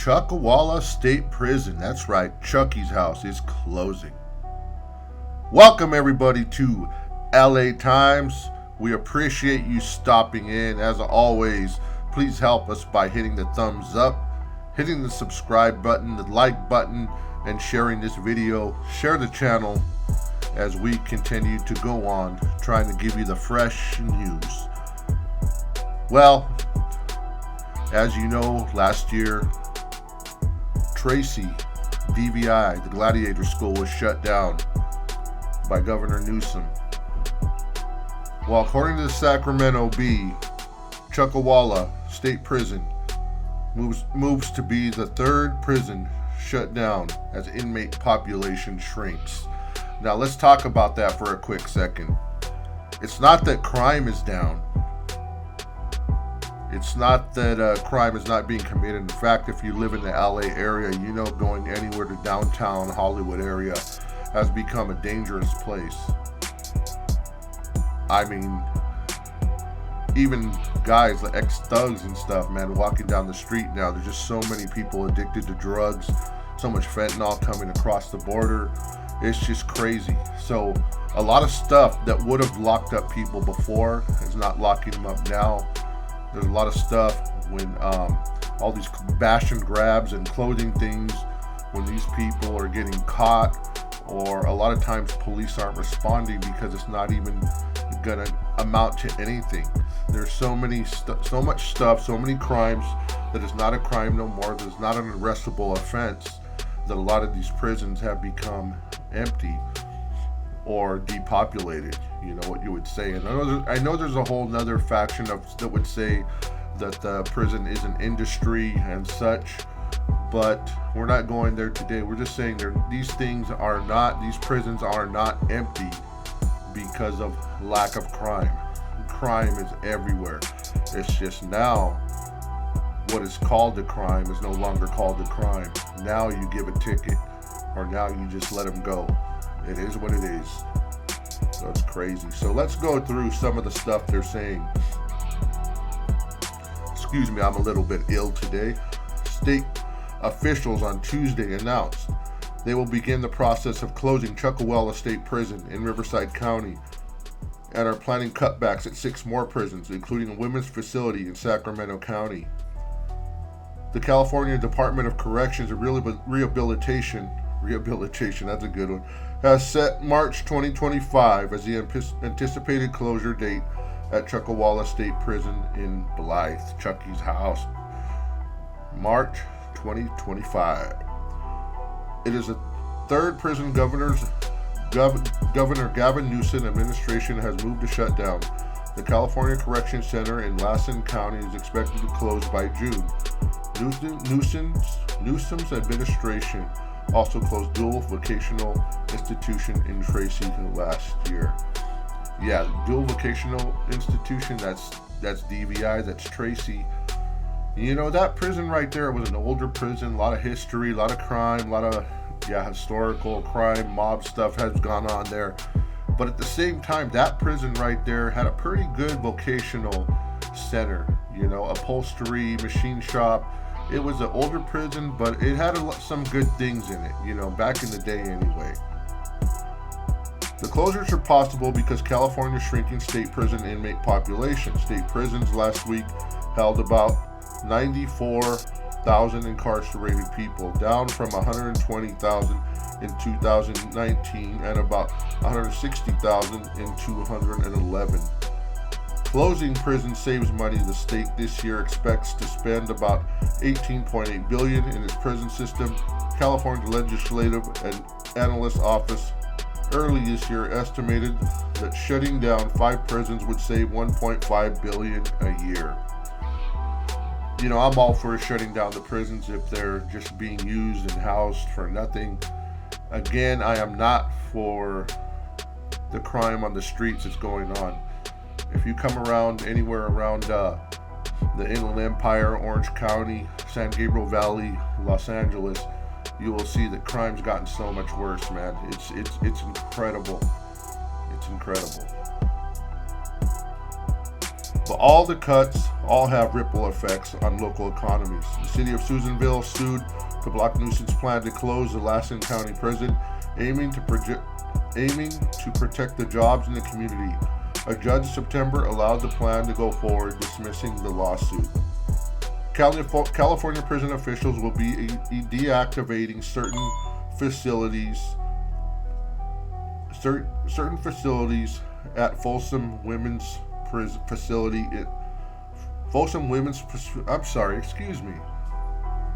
Chuckawalla State Prison, that's right, Chucky's house is closing. Welcome everybody to LA Times. We appreciate you stopping in. As always, please help us by hitting the thumbs up, hitting the subscribe button, the like button, and sharing this video. Share the channel as we continue to go on trying to give you the fresh news. Well, as you know, last year Tracy, DVI, the Gladiator School, was shut down by Governor Newsom. Well, according to the Sacramento Bee, Chuckawalla State Prison moves to be the third prison shut down as inmate population shrinks. Now let's talk about that for a quick second. It's not that crime is down. It's not that crime is not being committed. In fact, if you live in the LA area, you know going anywhere to downtown Hollywood area has become a dangerous place. I mean, even guys like ex-thugs and stuff, man, walking down the street now, there's just so many people addicted to drugs, so much fentanyl coming across the border. It's just crazy. So a lot of stuff that would have locked up people before is not locking them up now. There's a lot of stuff when all these bash and grabs and clothing things, when these people are getting caught, or a lot of times police aren't responding because it's not even gonna amount to anything. There's so much stuff, so many crimes that is not a crime no more, that is not an arrestable offense, that a lot of these prisons have become empty or depopulated. You know what you would say. And I know there's a whole nother faction that would say that the prison is an industry and such, but we're not going there today. We're just saying these prisons are not empty because of lack of crime. Crime is everywhere. It's just now what is called a crime is no longer called a crime. Now you give a ticket, or now you just let them go. It is what it is. So it's crazy. So let's go through some of the stuff they're saying. Excuse me, I'm a little bit ill today. State officials on Tuesday announced they will begin the process of closing Chuckawalla State Prison in Riverside County and are planning cutbacks at 6 more prisons, including a women's facility in Sacramento County. The California Department of Corrections and Rehabilitation, that's a good one, has set March 2025 as the anticipated closure date at Chuckawalla State Prison in Blythe, Chucky's house. March 2025. It is the third prison Governor Gavin Newsom administration has moved to shut down. The California Correction Center in Lassen County is expected to close by June. Newsom's administration also closed dual vocational institution in Tracy last year. Yeah, dual vocational institution, that's DVI, that's Tracy. You know, that prison right there was an older prison, a lot of history, a lot of crime, a lot of historical crime, mob stuff has gone on there. But at the same time, that prison right there had a pretty good vocational center, you know, upholstery, machine shop. It was an older prison, but it had some good things in it, you know, back in the day anyway. The closures are possible because California's shrinking state prison inmate population. State prisons last week held about 94,000 incarcerated people, down from 120,000 in 2019 and about 160,000 in 2011. Closing prisons saves money. The state this year expects to spend about $18.8 billion in its prison system. California Legislative and Analyst Office early this year estimated that shutting down 5 prisons would save $1.5 billion a year. You know, I'm all for shutting down the prisons if they're just being used and housed for nothing. Again, I am not for the crime on the streets that's going on. If you come around anywhere around the Inland Empire, Orange County, San Gabriel Valley, Los Angeles, you will see that crime's gotten so much worse, man. It's incredible. It's incredible. But all the cuts, all have ripple effects on local economies. The city of Susanville sued to block Newsom's plan to close the Lassen County Prison, aiming to protect the jobs in the community. A judge in September allowed the plan to go forward, dismissing the lawsuit. California prison officials will be deactivating certain facilities at Folsom Women's Facility.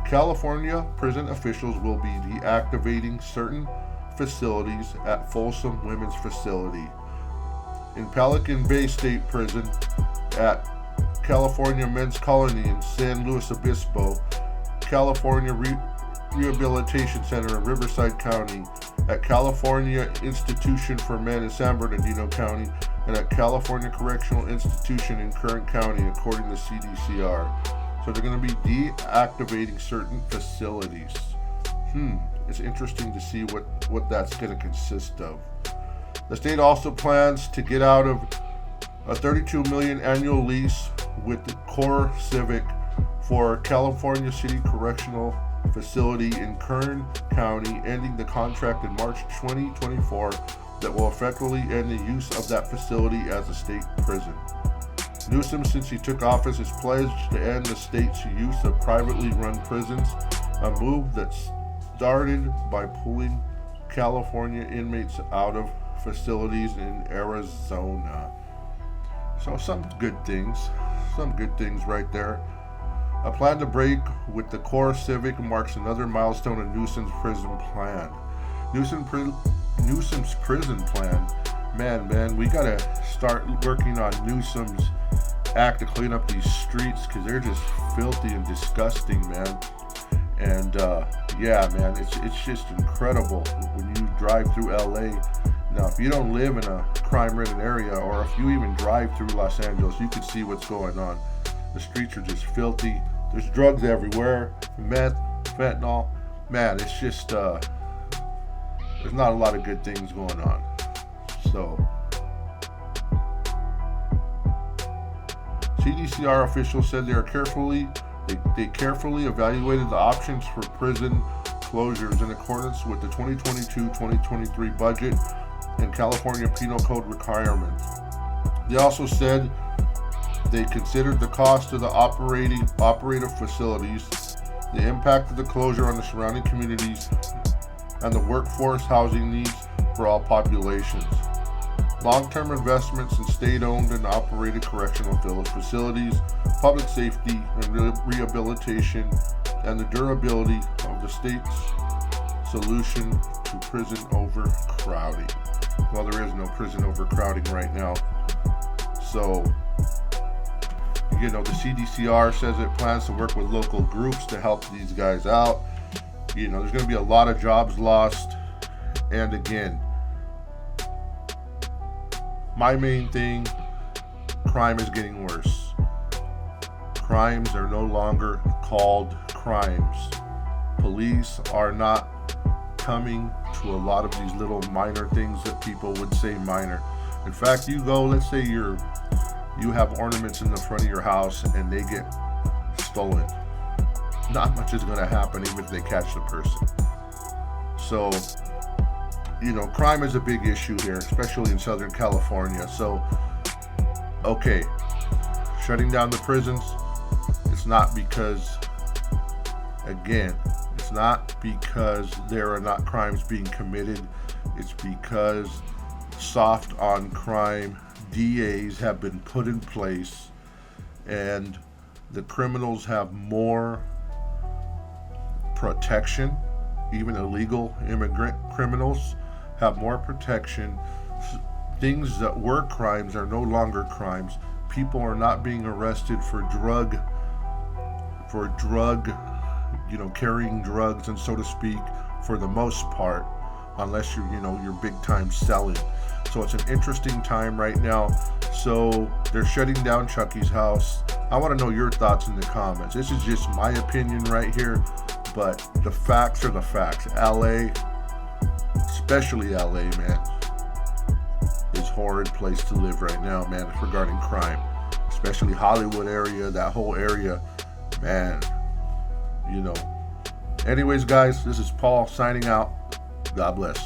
California prison officials will be deactivating certain facilities at Folsom Women's Facility. In Pelican Bay State Prison, at California Men's Colony in San Luis Obispo, California Rehabilitation Center in Riverside County, at California Institution for Men in San Bernardino County, and at California Correctional Institution in Kern County, according to CDCR. So they're going to be deactivating certain facilities. It's interesting to see what that's going to consist of. The state also plans to get out of a $32 million annual lease with the Core Civic for California City Correctional Facility in Kern County, ending the contract in March 2024 that will effectively end the use of that facility as a state prison. Newsom, since he took office, has pledged to end the state's use of privately run prisons, a move that started by pulling California inmates out of facilities in Arizona. So some good things right there. A plan to break with the Core Civic marks another milestone in Newsom's prison plan. Newsom's prison plan, man, we gotta start working on Newsom's act to clean up these streets, because they're just filthy and disgusting, man. And man, it's just incredible when you drive through LA. Now, if you don't live in a crime-ridden area, or if you even drive through Los Angeles, you can see what's going on. The streets are just filthy. There's drugs everywhere, meth, fentanyl. Man, it's just, there's not a lot of good things going on. So, CDCR officials said they carefully evaluated the options for prison closures in accordance with the 2022-2023 budget and California Penal Code requirements. They also said they considered the cost of the operative facilities, the impact of the closure on the surrounding communities, and the workforce housing needs for all populations. Long-term investments in state-owned and operated correctional facilities, public safety and rehabilitation, and the durability of the state's solution to prison overcrowding. Well, there is no prison overcrowding right now. So, the CDCR says it plans to work with local groups to help these guys out. There's going to be a lot of jobs lost. And again, my main thing, crime is getting worse. Crimes are no longer called crimes. Police are not coming to a lot of these little minor things that people would say minor. In fact, let's say you have ornaments in the front of your house and they get stolen. Not much is going to happen even if they catch the person. So, crime is a big issue here, especially in Southern California. So, okay, shutting down the prisons, it's not because there are not crimes being committed. It's because soft on crime DAs have been put in place, and the criminals have more protection. Even illegal immigrant criminals have more protection. Things that were crimes are no longer crimes. People are not being arrested for drug, carrying drugs, and so to speak, for the most part, unless you're big time selling. So it's an interesting time right now. So they're shutting down Chucky's house. I want to know your thoughts in the comments. This is just my opinion right here, but the facts are the facts. LA, especially LA, man, is a horrid place to live right now, man, regarding crime. especially Hollywood area, that whole area, man, you know. Anyways, guys, this is Paul signing out. God bless.